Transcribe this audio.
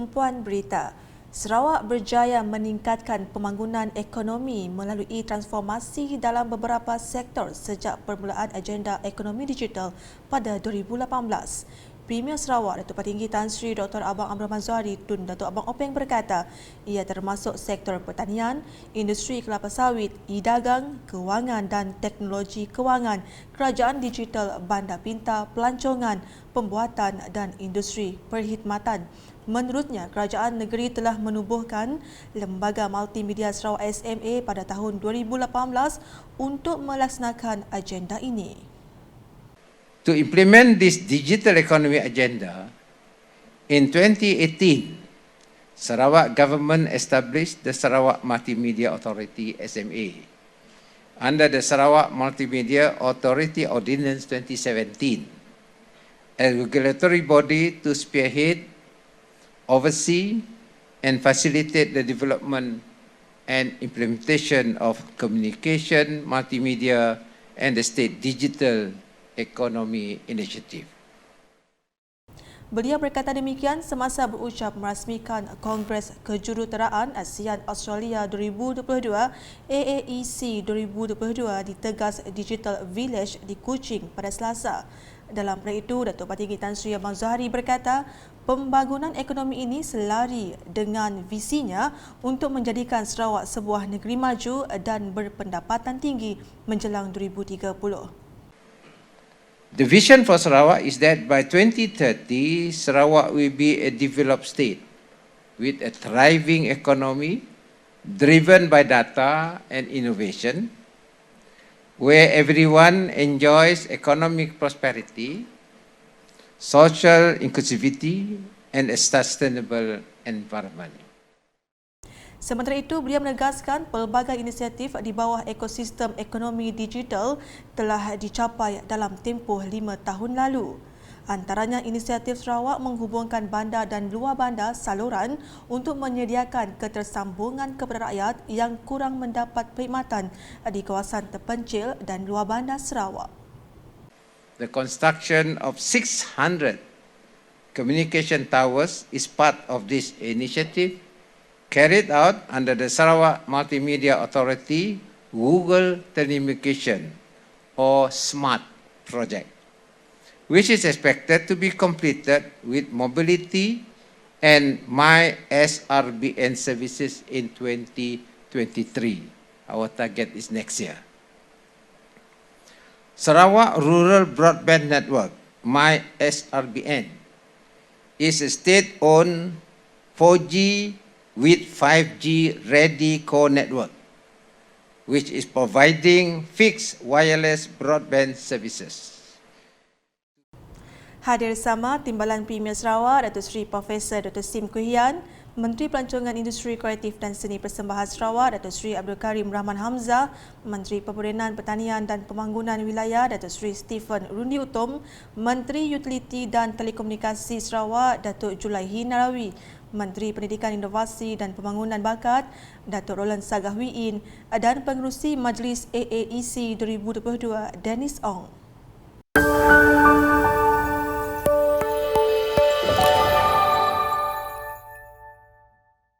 tumpuan berita. Sarawak berjaya meningkatkan pembangunan ekonomi melalui transformasi dalam beberapa sektor sejak permulaan agenda ekonomi digital pada 2018. Premier Sarawak Datuk Patinggi Tan Sri Dr. Abang Amran Mazhari Tun Datuk Abang Openg berkata, ia termasuk sektor pertanian, industri kelapa sawit, e-dagang, kewangan dan teknologi kewangan, kerajaan digital, bandar pintar, pelancongan, pembuatan dan industri perkhidmatan. Menurutnya, kerajaan negeri telah menubuhkan Lembaga Multimedia Sarawak SMA pada tahun 2018 untuk melaksanakan agenda ini. To implement this digital economy agenda, in 2018, Sarawak government established the Sarawak Multimedia Authority SMA under the Sarawak Multimedia Authority Ordinance 2017, a regulatory body to spearhead, oversee, and facilitate the development and implementation of communication, multimedia, and the state digital economy initiative. Beliau berkata demikian semasa berucap merasmikan Kongres Kejuruteraan ASEAN Australia 2022 AAEC 2022 di Tegas Digital Village di Kuching pada Selasa. Dalam perayaan itu, Datuk Patinggi Tan Sri Abang Zahari berkata, pembangunan ekonomi ini selari dengan visinya untuk menjadikan Sarawak sebuah negeri maju dan berpendapatan tinggi menjelang 2030. The vision for Sarawak is that by 2030, Sarawak will be a developed state with a thriving economy driven by data and innovation, where everyone enjoys economic prosperity, social inclusivity, and a sustainable environment. Sementara itu, beliau menegaskan pelbagai inisiatif di bawah ekosistem ekonomi digital telah dicapai dalam tempoh 5 tahun lalu. Antaranya inisiatif Sarawak menghubungkan bandar dan luar bandar saluran untuk menyediakan ketersambungan kepada rakyat yang kurang mendapat perkhidmatan di kawasan terpencil dan luar bandar Sarawak. The construction of 600 communication towers is part of this initiative carried out under the Sarawak Multimedia Authority Google Telecommunication or SMART project, which is expected to be completed with mobility and MySRBN services in 2023. Our target is next year. Sarawak Rural Broadband Network, MySRBN, is a state-owned 4G with 5G ready core network, which is providing fixed wireless broadband services. Hadir sama Timbalan Premier Sarawak Datuk Seri Profesor Dr. Sim Kuhian, Menteri Pelancongan Industri Kreatif dan Seni Persembahan Sarawak Datuk Seri Abdul Karim Rahman Hamzah, Menteri Pemberian Pertanian dan Pembangunan Wilayah Datuk Seri Stephen Rundi Utom, Menteri Utiliti dan Telekomunikasi Sarawak Datuk Julaihi Narawi, Menteri Pendidikan Inovasi dan Pembangunan Bakat Datuk Roland Sagahwiin dan Pengerusi Majlis AAEC 2022 Dennis Ong.